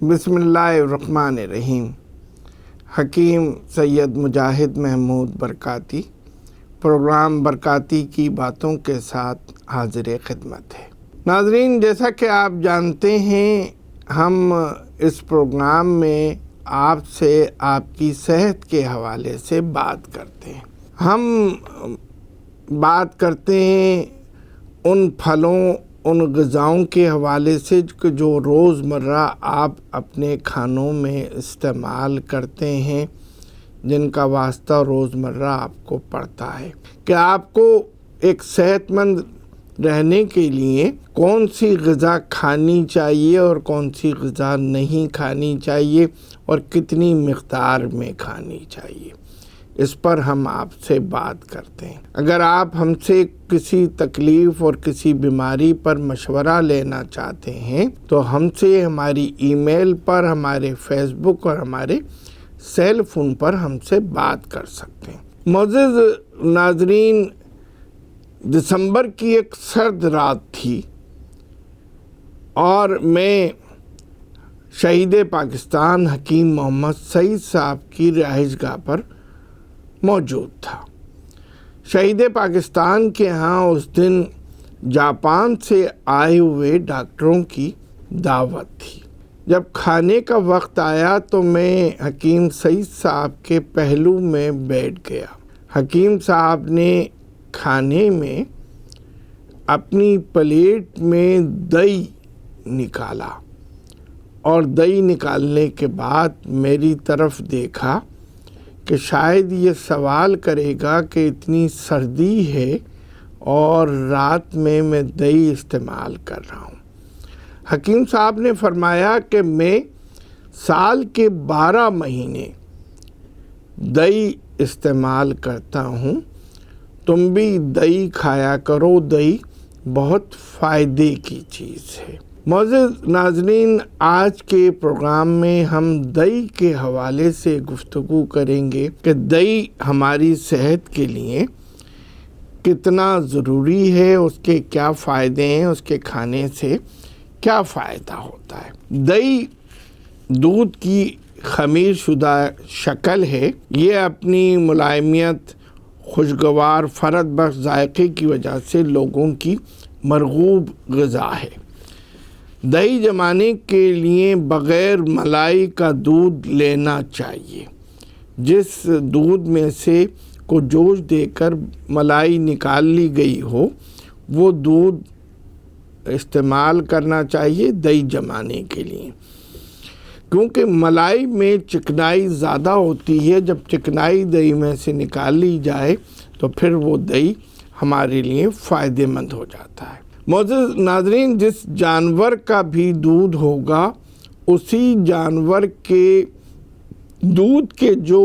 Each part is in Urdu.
بسم اللہ الرحمن الرحیم۔ حکیم سید مجاہد محمود برکاتی پروگرام برکاتی کی باتوں کے ساتھ حاضر خدمت ہے۔ ناظرین، جیسا کہ آپ جانتے ہیں، ہم اس پروگرام میں آپ سے آپ کی صحت کے حوالے سے بات کرتے ہیں۔ ہم بات کرتے ہیں ان پھلوں، ان غذاؤں کے حوالے سے جو روزمرہ آپ اپنے کھانوں میں استعمال کرتے ہیں، جن کا واسطہ روزمرہ آپ کو پڑتا ہے کہ آپ کو ایک صحت مند رہنے کے لیے کون سی غذا کھانی چاہیے اور کون سی غذا نہیں کھانی چاہیے اور کتنی مقدار میں کھانی چاہیے، اس پر ہم آپ سے بات کرتے ہیں۔ اگر آپ ہم سے کسی تکلیف اور کسی بیماری پر مشورہ لینا چاہتے ہیں تو ہم سے ہماری ای میل پر، ہمارے فیس بک اور ہمارے سیل فون پر ہم سے بات کر سکتے ہیں۔ معزز ناظرین، دسمبر کی ایک سرد رات تھی اور میں شہید پاکستان حکیم محمد سعید صاحب کی رہائش گاہ پر موجود تھا۔ شہید پاکستان کے ہاں اس دن جاپان سے آئے ہوئے ڈاکٹروں کی دعوت تھی۔ جب کھانے کا وقت آیا تو میں حکیم سعید صاحب کے پہلو میں بیٹھ گیا۔ حکیم صاحب نے کھانے میں اپنی پلیٹ میں دہی نکالا اور دہی نکالنے کے بعد میری طرف دیکھا کہ شاید یہ سوال کرے گا کہ اتنی سردی ہے اور رات میں دہی استعمال کر رہا ہوں۔ حکیم صاحب نے فرمایا کہ میں سال کے 12 مہینے دہی استعمال کرتا ہوں، تم بھی دہی کھایا کرو، دہی بہت فائدے کی چیز ہے۔ معزز ناظرین، آج کے پروگرام میں ہم دہی کے حوالے سے گفتگو کریں گے کہ دہی ہماری صحت کے لیے کتنا ضروری ہے، اس کے کیا فائدے ہیں، اس کے کھانے سے کیا فائدہ ہوتا ہے۔ دہی دودھ کی خمیر شدہ شکل ہے۔ یہ اپنی ملائمیت، خوشگوار فرد بخش ذائقے کی وجہ سے لوگوں کی مرغوب غذا ہے۔ دہی جمانے کے لیے بغیر ملائی کا دودھ لینا چاہیے۔ جس دودھ میں سے کو جوش دے کر ملائی نکال لی گئی ہو، وہ دودھ استعمال کرنا چاہیے دہی جمانے کے لیے، کیونکہ ملائی میں چکنائی زیادہ ہوتی ہے۔ جب چکنائی دہی میں سے نکال لی جائے تو پھر وہ دہی ہمارے لیے فائدہ مند ہو جاتا ہے۔ معزز ناظرین، جس جانور کا بھی دودھ ہوگا، اسی جانور کے دودھ کے جو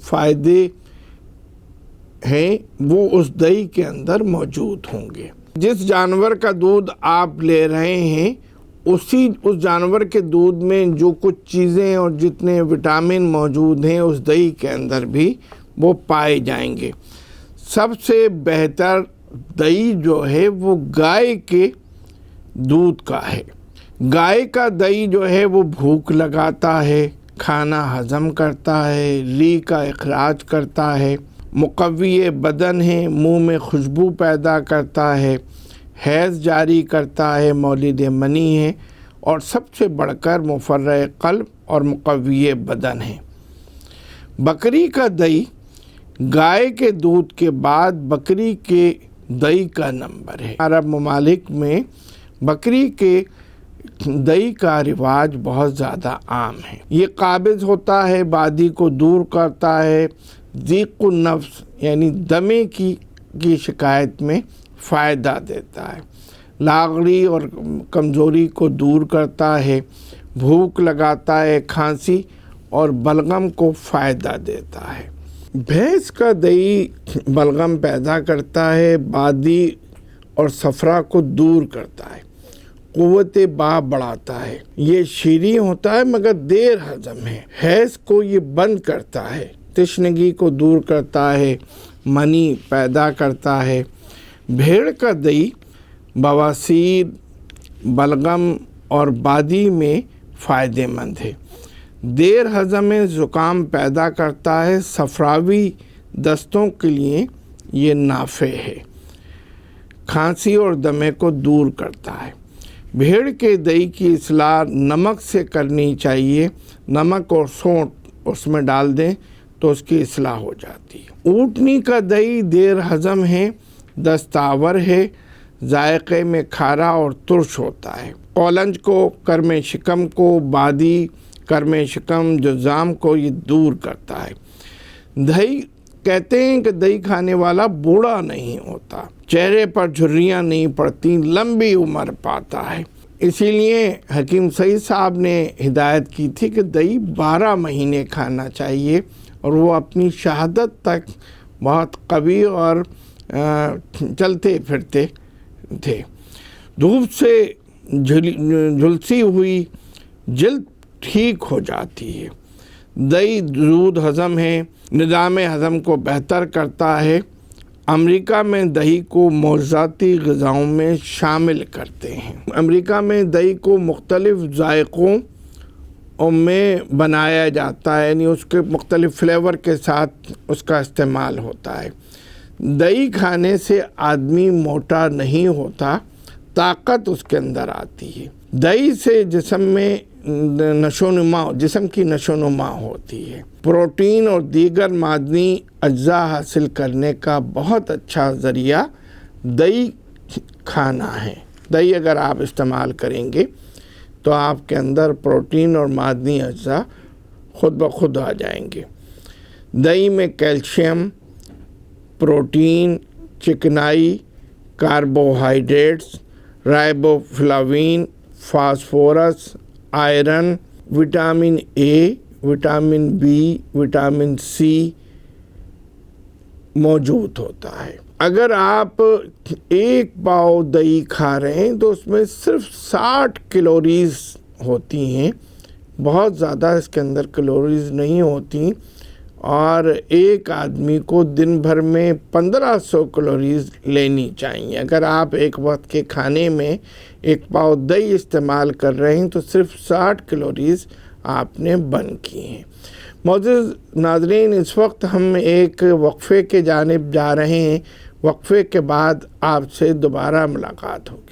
فائدے ہیں وہ اس دہی کے اندر موجود ہوں گے۔ جس جانور کا دودھ آپ لے رہے ہیں، اس جانور کے دودھ میں جو کچھ چیزیں اور جتنے وٹامن موجود ہیں اس دہی کے اندر بھی وہ پائے جائیں گے۔ سب سے بہتر دہی جو ہے وہ گائے کے دودھ کا ہے۔ گائے کا دہی جو ہے وہ بھوک لگاتا ہے، کھانا ہضم کرتا ہے، ری کا اخراج کرتا ہے، مقوی بدن ہے، منہ میں خوشبو پیدا کرتا ہے، حیض جاری کرتا ہے، مولد منی ہے، اور سب سے بڑھ کر مفرح قلب اور مقوی بدن ہے۔ بکری کا دہی گائے کے دودھ کے بعد بکری کے دہی کا نمبر ہے۔ عرب ممالک میں بکری کے دہی کا رواج بہت زیادہ عام ہے۔ یہ قابض ہوتا ہے، بادی کو دور کرتا ہے، ضیق النفس یعنی دمے کی شکایت میں فائدہ دیتا ہے، لاغری اور کمزوری کو دور کرتا ہے، بھوک لگاتا ہے، کھانسی اور بلغم کو فائدہ دیتا ہے۔ بھینس کا دہی بلغم پیدا کرتا ہے، بادی اور صفرا کو دور کرتا ہے، قوت با بڑھاتا ہے، یہ شیریں ہوتا ہے مگر دیر ہضم ہے، حیض کو یہ بند کرتا ہے، تشنگی کو دور کرتا ہے، منی پیدا کرتا ہے۔ بھیڑ کا دہی بواسیر، بلغم اور بادی میں فائدہ مند ہے۔ دیر ہضم میں زکام پیدا کرتا ہے، صفراوی دستوں کے لیے یہ نافع ہے۔ کھانسی اور دمے کو دور کرتا ہے۔ بھیڑ کے دہی کی اصلاح نمک سے کرنی چاہیے، نمک اور سونٹ اس میں ڈال دیں تو اس کی اصلاح ہو جاتی ہے۔ اونٹنی کا دہی دیر ہضم ہے، دستاور ہے، ذائقے میں کھارا اور ترش ہوتا ہے۔ اولنج کو، کرم شکم کو، بادی، کرم شکم، جذام کو یہ دور کرتا ہے۔ دہی کہتے ہیں کہ دہی کھانے والا بوڑھا نہیں ہوتا، چہرے پر جھریاں نہیں پڑتی، لمبی عمر پاتا ہے۔ اسی لیے حکیم سعید صاحب نے ہدایت کی تھی کہ دہی 12 مہینے کھانا چاہیے، اور وہ اپنی شہادت تک بہت قوی اور چلتے پھرتے تھے۔ دھوپ سے جھلسی ہوئی جلد ٹھیک ہو جاتی ہے۔ دہی زود ہضم ہے، نظام ہضم کو بہتر کرتا ہے۔ امریکہ میں دہی کو معجزاتی غذاؤں میں شامل کرتے ہیں۔ امریکہ میں دہی کو مختلف ذائقوں میں بنایا جاتا ہے، یعنی اس کے مختلف فلیور کے ساتھ اس کا استعمال ہوتا ہے۔ دہی کھانے سے آدمی موٹا نہیں ہوتا، طاقت اس کے اندر آتی ہے۔ دہی سے جسم کی نشو و نما ہوتی ہے۔ پروٹین اور دیگر معدنی اجزاء حاصل کرنے کا بہت اچھا ذریعہ دہی کھانا ہے۔ دہی اگر آپ استعمال کریں گے تو آپ کے اندر پروٹین اور معدنی اجزاء خود بخود آ جائیں گے۔ دہی میں کیلشیم، پروٹین، چکنائی، carbohydrates, riboflavin, phosphorus, iron, vitamin A, vitamin B, vitamin C موجود ہوتا ہے۔ اگر آپ 1 پاؤ دہی کھا رہے ہیں تو اس میں صرف 60 کیلوریز ہوتی ہیں، بہت زیادہ اس کے اندر کیلوریز نہیں ہوتی، اور ایک آدمی کو دن بھر میں 1500 کیلوریز لینی چاہیے۔ اگر آپ ایک وقت کے کھانے میں 1 پاؤ دہی استعمال کر رہے ہیں تو صرف 60 کیلوریز آپ نے برن کی ہیں۔ معزز ناظرین، اس وقت ہم ایک وقفے کے جانب جا رہے ہیں۔ وقفے کے بعد آپ سے دوبارہ ملاقات ہوگی۔